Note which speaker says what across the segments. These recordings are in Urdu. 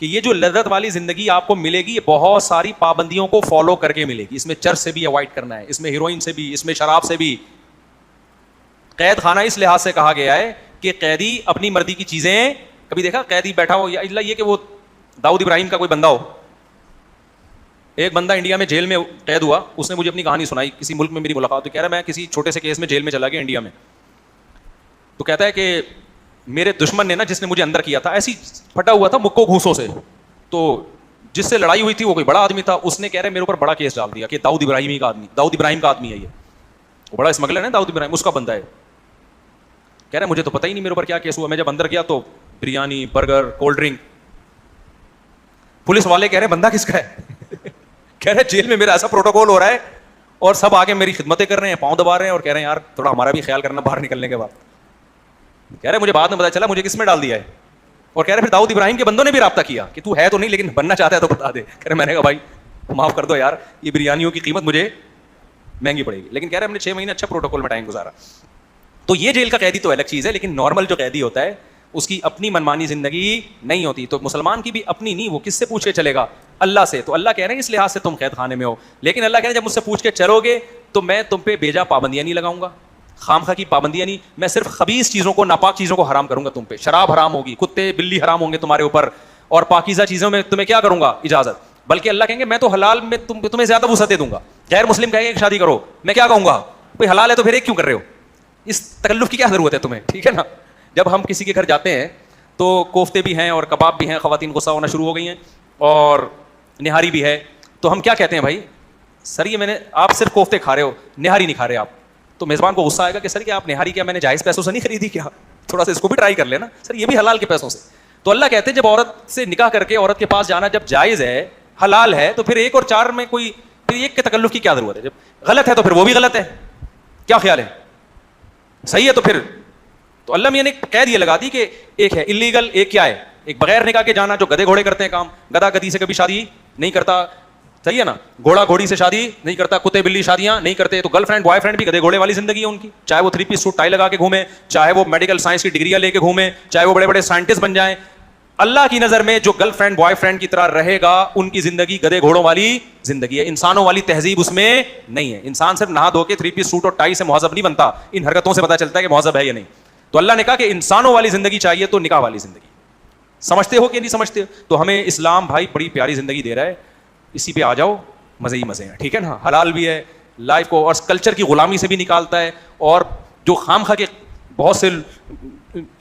Speaker 1: کہ یہ جو لذت والی زندگی آپ کو ملے گی یہ بہت ساری پابندیوں کو فالو کر کے ملے گی. اس میں چرس سے بھی اوائڈ کرنا ہے, اس میں ہیروئن سے بھی, اس میں شراب سے بھی. قید خانہ اس لحاظ سے کہا گیا ہے کہ قیدی اپنی مرضی کی چیزیں, کبھی دیکھا قیدی بیٹھا ہو, یا اللہ یہ کہ وہ داؤد ابراہیم کا کوئی بندہ ہو. ایک بندہ انڈیا میں جیل میں قید ہوا, اس نے مجھے اپنی کہانی سنائی, کسی ملک میں میری ملاقات ہوئی, کہہ رہا میں کسی چھوٹے سے کیس میں جیل میں چلا گیا انڈیا میں. تو کہتا ہے کہ میرے دشمن نے نا, جس نے مجھے اندر کیا تھا, ایسی پھٹا ہوا تھا مکو گھوسوں سے, تو جس سے لڑائی ہوئی تھی وہ کوئی بڑا آدمی تھا, اس نے کہہ رہے میرے اوپر بڑا کیس ڈال دیا کہ داؤد ابراہیم کا آدمی ہے یہ, وہ بڑا اسمگلر ہے داؤد ابراہیم, اس کا بندہ ہے. کہہ رہے مجھے تو پتہ ہی نہیں میرے اوپر کیا کیس ہوا, میں جب اندر گیا تو biryani, burger, cold drink. Police والے کہہ رہے بندہ کس کا ہے؟ کہہ رہے جیل میں میرا ایسا پروٹوکول ہو رہا ہے اور سب آگے میری خدمتیں کر رہے ہیں, پاؤں دبا رہے ہیں اور کہہ رہے ہیں یار تھوڑا ہمارا بھی خیال کرنا باہر نکلنے کے بعد. کہہ رہے مجھے بعد میں پتا چلا مجھے کس میں ڈال دیا ہے, اور کہہ رہے پھر داؤد ابراہیم کے بندوں نے بھی رابطہ کیا کہ تو ہے تو نہیں لیکن بننا چاہتا ہے تو بتا دے. کہہ رہے میں نے کہا بھائی معاف کر دو یار, یہ بریانیوں کی قیمت مجھے مہنگی پڑے گی. لیکن کہہ رہے ہم نے 6 مہینے اچھا پروٹوکول میں ٹائم گزارا. تو یہ جیل کا قیدی تو الگ چیز ہے, لیکن نارمل جو قیدی ہوتا ہے اس کی اپنی منمانی زندگی نہیں ہوتی. تو مسلمان کی بھی اپنی نہیں, وہ کس سے پوچھ کے چلے گا؟ اللہ سے. تو اللہ کہہ رہے ہیں اس لحاظ سے تم قید خانے میں ہو, لیکن اللہ کہہ رہے ہیں جب مجھ سے پوچھ کے چلو گے تو میں تم پہ بیجا پابندیاں نہیں لگاؤں گا, خام خواہ کی پابندیاں نہیں, میں صرف خبیث چیزوں کو, ناپاک چیزوں کو حرام کروں گا تم پہ. شراب حرام ہوگی, کتے بلی حرام ہوں گے تمہارے اوپر, اور پاکیزہ چیزوں میں تمہیں کیا کروں گا؟ اجازت. بلکہ اللہ کہیں گے میں تو حلال میں تمہیں زیادہ وسعت دے دوں گا. غیر مسلم کہیں گے شادی کرو, میں کیا کہوں گا بھائی حلال ہے تو پھر ایک کیوں کر رہے ہو, اس تکلف کی کیا ضرورت ہے تمہیں؟ ٹھیک ہے نا. جب ہم کسی کے گھر جاتے ہیں تو کوفتے بھی ہیں اور کباب بھی ہیں, خواتین غصہ ہونا شروع ہو گئی ہیں, اور نہاری بھی ہے, تو ہم کیا کہتے ہیں بھائی سر یہ آپ صرف کوفتے کھا رہے ہو, نہاری نہیں کھا رہے آپ. تو میزبان کو غصہ آئے گا کہ سر کیا آپ نہاری کیا میں نے جائز پیسوں سے نہیں خریدی کیا, تھوڑا سا اس کو بھی ٹرائی کر لینا سر, یہ بھی حلال کے پیسوں سے. تو اللہ کہتے ہیں جب عورت سے نکاح کر کے عورت کے پاس جانا جب جائز ہے, حلال ہے, تو پھر 1 اور 4 میں کوئی پھر ایک کے تکلف کی کیا ضرورت ہے؟ جب غلط ہے تو پھر وہ بھی غلط ہے. کیا خیال ہے؟ صحیح ہے تو پھر تو اللہ میاں نے قید یہ لگا دی کہ ایک ہے انلیگل, ایک کیا ہے, ایک بغیر نکاح کے جانا جو گدھے گھوڑے کرتے ہیں کام, گدھا گدھی سے کبھی شادی نہیں کرتا, صحیح ہے نا, گھوڑا گھوڑی سے شادی نہیں کرتا, کتے بلی شادیاں نہیں کرتے. تو گرل فرینڈ بوائے فرینڈ بھی گدھے گھوڑے والی زندگی ہے ان کی, چاہے وہ 3 پیس سوٹ ٹائی لگا کے گھومیں, چاہے وہ میڈیکل سائنس کی ڈگریاں لے کے گھومیں, چاہے وہ بڑے بڑے سائنٹسٹ بن جائیں. اللہ کی نظر میں جو گرل فرینڈ بوائے فرینڈ کی طرح رہے گا ان کی زندگی گدھے گھوڑوں والی زندگی ہے, انسانوں والی تہذیب اس میں نہیں ہے. انسان صرف نہا دھو کے 3 پیس سوٹ اور ٹائی سے مہذب نہیں بنتا, ان حرکتوں سے پتہ چلتا ہے کہ مہذب ہے یا نہیں. تو اللہ نے کہا کہ انسانوں والی زندگی چاہیے تو نکاح والی زندگی. سمجھتے ہو کہ نہیں سمجھتے؟ تو ہمیں اسلام بھائی بڑی پیاری زندگی دے رہا ہے, اسی پہ آ جاؤ, مزے ہی مزے ہیں. ٹھیک ہے نا, حلال بھی ہے, لائف کو اور کلچر کی غلامی سے بھی نکالتا ہے, اور جو خام خواہ کے بہت سے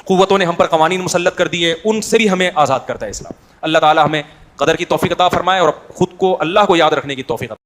Speaker 1: قوتوں نے ہم پر قوانین مسلط کر دیے ان سے بھی ہمیں آزاد کرتا ہے اسلام. اللہ تعالی ہمیں قدر کی توفیق عطا فرمائے اور خود کو اللہ کو یاد رکھنے کی توفیق عطا